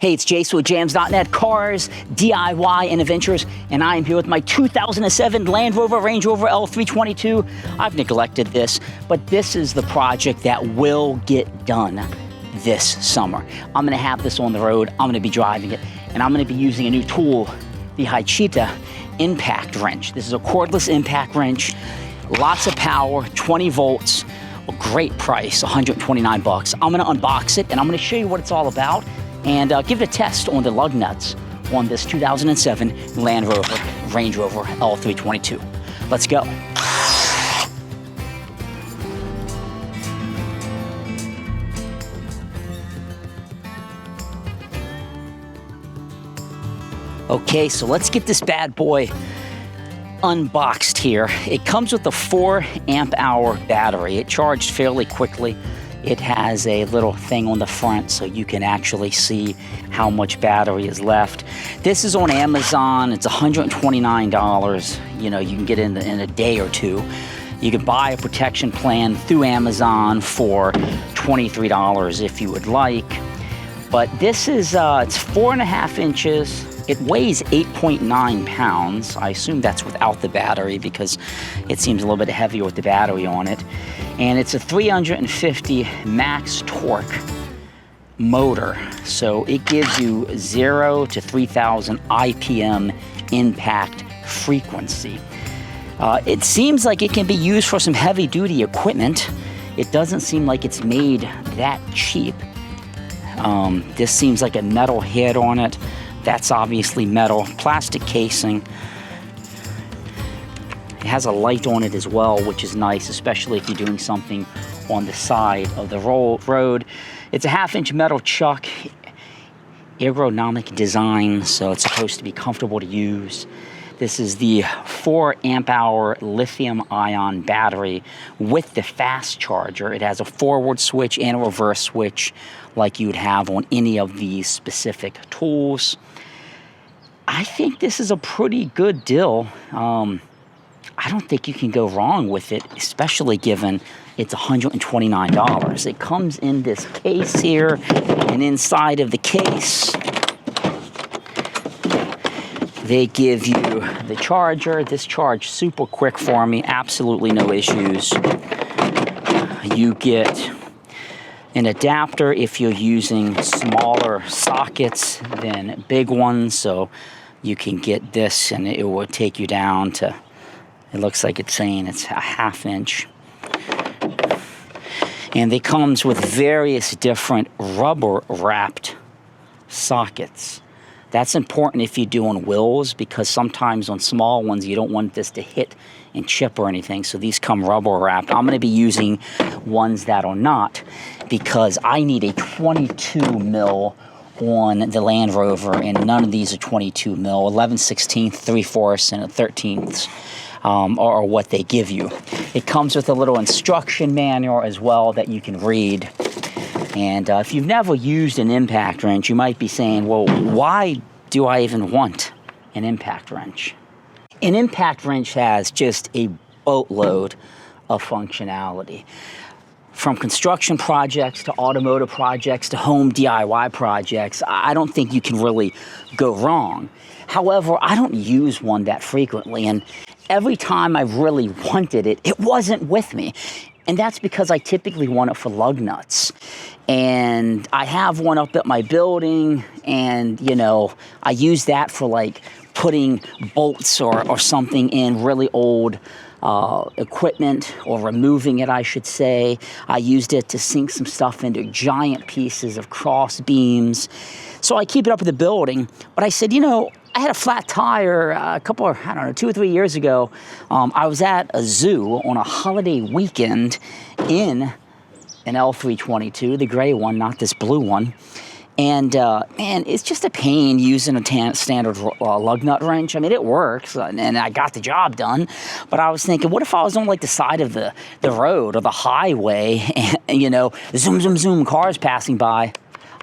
Hey, it's Jason with jamzDOTnet, cars, DIY, and adventures, and I am here with my 2007 Land Rover Range Rover L322. I've neglected this, but this is the project that will get done this summer. I'm gonna have this on the road, I'm gonna be driving it, and I'm gonna be using a new tool, the Hychika Impact Wrench. This is a cordless impact wrench, lots of power, 20 volts, a great price, 129 bucks. I'm gonna unbox it, and I'm gonna show you what it's all about, and give it a test on the lug nuts on this 2007 Land Rover Range Rover L322. Let's go. Okay, so let's get this bad boy unboxed here. It comes with a 4 amp hour battery. It charged fairly quickly. It has a little thing on the front so you can actually see how much battery is left. This is on Amazon. It's $129. You know, you can get it in a day or two. You can buy a protection plan through Amazon for $23 if you would like. But this is, it's 4.5 inches. It weighs 8.9 pounds. I assume that's without the battery because it seems a little bit heavier with the battery on it. And it's a 350 max torque motor. So it gives you 0 to 3,000 IPM impact frequency. It seems like it can be used for some heavy duty equipment. It doesn't seem like it's made that cheap. This seems like a metal head on it. That's obviously metal, plastic casing. It has a light on it as well, which is nice, especially if you're doing something on the side of the road. It's a 1/2 inch metal chuck, ergonomic design, so it's supposed to be comfortable to use. This is the 4 amp hour lithium ion battery with the fast charger. It has a forward switch and a reverse switch like you would have on any of these specific tools. I think this is a pretty good deal. I don't think you can go wrong with it, especially given it's $129. It comes in this case here, and inside of the case, they give you the charger. This charged super quick for me, absolutely no issues. You get an adapter if you're using smaller sockets than big ones, so you can get this and it will take you down to, it looks like it's saying it's a 1/2 inch. And it comes with various different rubber wrapped sockets. That's important if you're doing wheels, because sometimes on small ones you don't want this to hit and chip or anything, so these come rubber wrapped. I'm going to be using ones that are not, because I need a 22 mil on the Land Rover, and none of these are 22 mil. 11/16, 3/4, and a 13th are what they give you. It comes with a little instruction manual as well that you can read. And if you've never used an impact wrench, you might be saying, well, why do I even want an impact wrench? An impact wrench has just a boatload of functionality. From construction projects to automotive projects to home DIY projects, I don't think you can really go wrong. However, I don't use one that frequently, and every time I really wanted it, it wasn't with me. And that's because I typically want it for lug nuts. And I have one up at my building, and you know, I use that for like putting bolts or something in really old equipment, or removing it, I should say. I used it to sink some stuff into giant pieces of cross beams. So I keep it up at the building. But I said, you know, I had a flat tire a couple of, I don't know, 2 or 3 years ago. I was at a zoo on a holiday weekend in an L322, the gray one, not this blue one. And man, it's just a pain using a standard lug nut wrench. I mean, it works, and I got the job done. But I was thinking, what if I was on like the side of the road or the highway, and you know, zoom, zoom, zoom, cars passing by?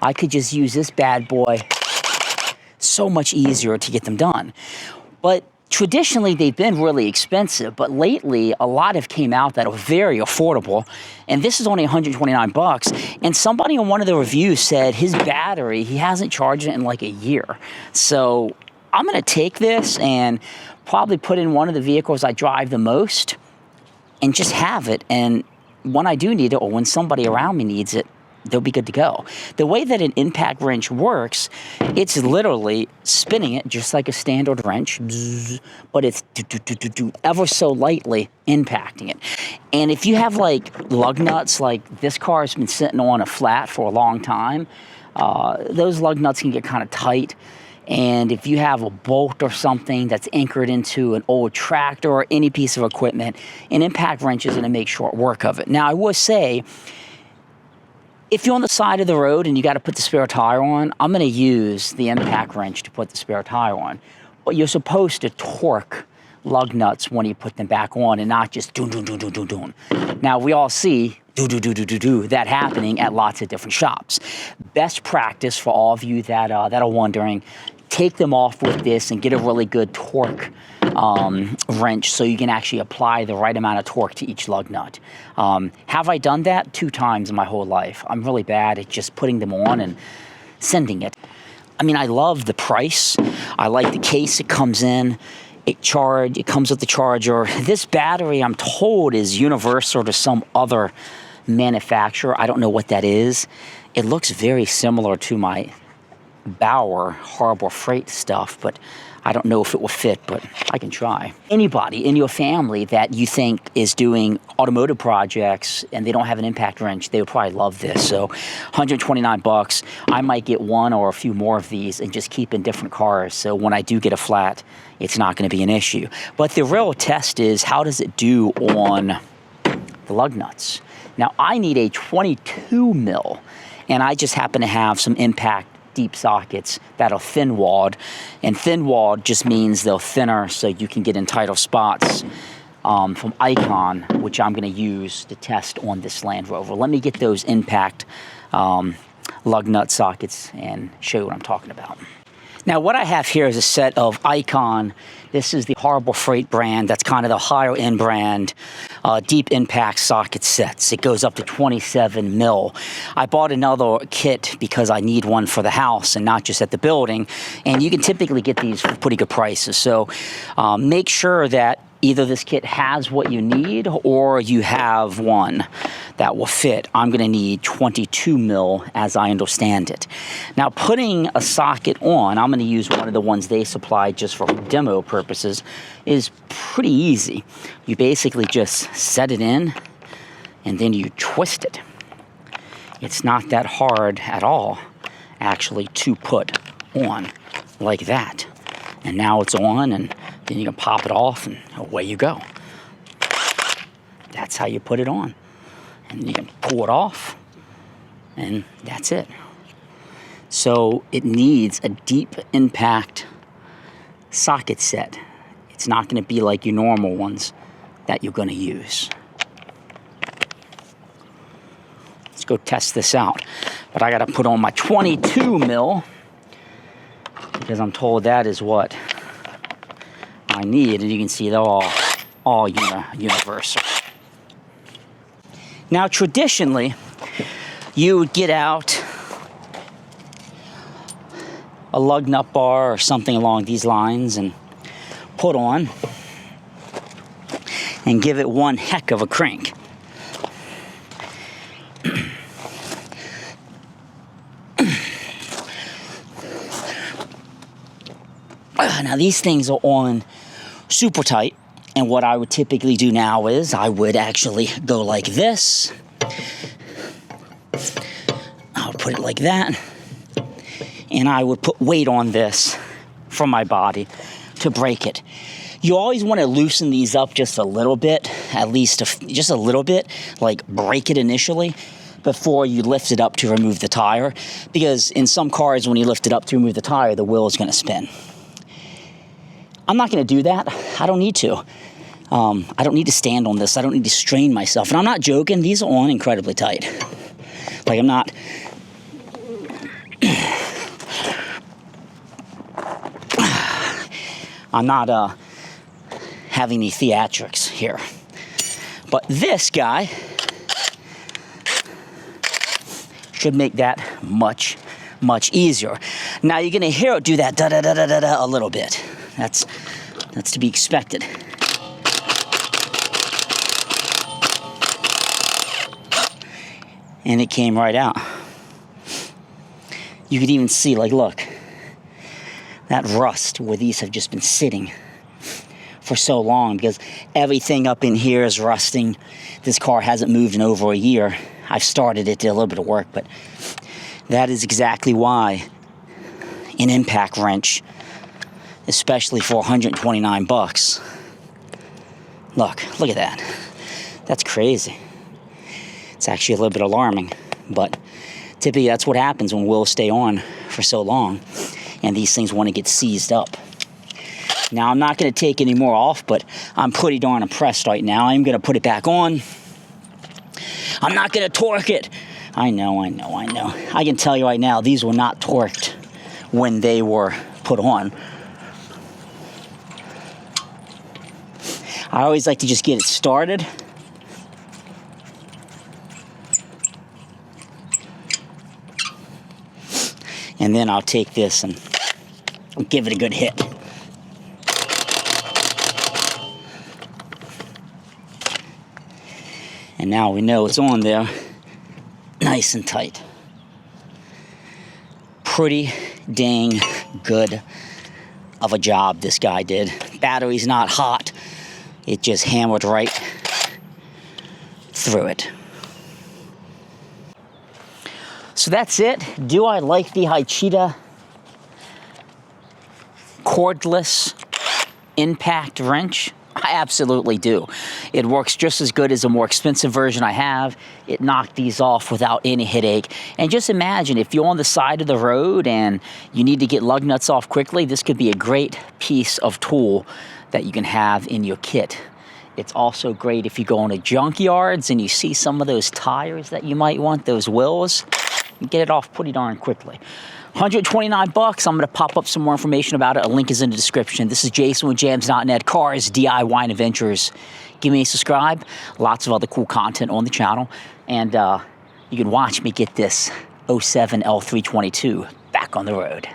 I could just use this bad boy. So much easier to get them done. But Traditionally, they've been really expensive, but lately a lot have came out that are very affordable. And this is only 129 bucks. And somebody on one of the reviews said his battery, he hasn't charged it in like a year. So I'm gonna take this and probably put in one of the vehicles I drive the most and just have it. And when I do need it, or when somebody around me needs it, they'll be good to go. The way that an impact wrench works, it's literally spinning it just like a standard wrench, but it's ever so lightly impacting it. And if you have like lug nuts, like this car has been sitting on a flat for a long time, those lug nuts can get kind of tight. And if you have a bolt or something that's anchored into an old tractor or any piece of equipment, an impact wrench is going to make short work of it. Now, I will say, if you're on the side of the road and you got to put the spare tire on, I'm going to use the impact wrench to put the spare tire on. But you're supposed to torque lug nuts when you put them back on and not just do. Now, we all see that happening at lots of different shops. Best practice for all of you that are wondering, take them off with this and get a really good torque wrench so you can actually apply the right amount of torque to each lug nut. Have I done that? 2 times in my whole life. I'm really bad at just putting them on and sending it. I mean, I love the price. I like the case it comes in. It comes with the charger. This battery, I'm told, is universal to some other manufacturer. I don't know what that is. It looks very similar to my Bauer Harbor Freight stuff, but I don't know if it will fit, but I can try. Anybody in your family that you think is doing automotive projects and they don't have an impact wrench, they would probably love this. So 129 bucks. I might get one or a few more of these and just keep in different cars. So when I do get a flat, it's not going to be an issue. But the real test is, how does it do on the lug nuts? Now, I need a 22 mil, and I just happen to have some impact deep sockets that are thin-walled, and thin-walled just means they're thinner so you can get in tighter spots from Icon, which I'm going to use to test on this Land Rover. Let me get those impact lug nut sockets and show you what I'm talking about. Now, what I have here is a set of Icon. This is the Harbor Freight brand. That's kind of the higher end brand, deep impact socket sets. It goes up to 27 mil. I bought another kit because I need one for the house and not just at the building. And you can typically get these for pretty good prices. So make sure that either this kit has what you need or you have one that will fit. I'm going to need 22 mil as I understand it. Now, putting a socket on, I'm going to use one of the ones they supplied just for demo purposes, is pretty easy. You basically just set it in and then you twist it. It's not that hard at all, actually, to put on like that. And now it's on, and then you can pop it off and away you go. That's how you put it on. And you can pull it off, and that's it. So it needs a deep impact socket set. It's not going to be like your normal ones that you're going to use. Let's go test this out. But I got to put on my 22 mil because I'm told that is what I need, and you can see they're all universal. Now, traditionally, you would get out a lug nut bar or something along these lines and put on and give it one heck of a crank. Now, these things are on super tight, and what I would typically do now is I would actually go like this. I'll put it like that, and I would put weight on this from my body to break it. You always want to loosen these up just a little bit, at least just a little bit, like break it initially before you lift it up to remove the tire, because in some cars, when you lift it up to remove the tire, the wheel is going to spin. I'm not going to do that. I don't need to. I don't need to stand on this. I don't need to strain myself. And I'm not joking. These are on incredibly tight. Like, I'm not... have any theatrics here. But this guy should make that much, much easier. Now you're gonna hear it do that da-da-da-da-da-da a little bit. That's to be expected. And it came right out. You could even see, like, look, that rust where these have just been sitting for so long, because everything up in here is rusting. This car hasn't moved in over a year. I've started it, did a little bit of work, but that is exactly why an impact wrench, especially for 129 bucks. Look at that. That's crazy. It's actually a little bit alarming, but typically that's what happens when wheels stay on for so long and these things want to get seized up. Now, I'm not going to take any more off, but I'm pretty darn impressed right now. I'm going to put it back on. I'm not going to torque it. I know. I can tell you right now, these were not torqued when they were put on. I always like to just get it started. And then I'll take this and give it a good hit. And now we know it's on there, nice and tight. Pretty dang good of a job this guy did. Battery's not hot. It just hammered right through it. So that's it. Do I like the Hychika Cordless Impact Wrench? I absolutely do. It works just as good as a more expensive version I have. It knocked these off without any headache. And just imagine if you're on the side of the road and you need to get lug nuts off quickly, this could be a great piece of tool that you can have in your kit. It's also great if you go into junkyards and you see some of those tires that you might want, those wheels, you get it off pretty darn quickly. 129 bucks. I'm going to pop up some more information about it. A link is in the description. This is Jason with jamzDOTnet, cars, DIY, and adventures. Give me a subscribe. Lots of other cool content on the channel. And you can watch me get this 07 L322 back on the road.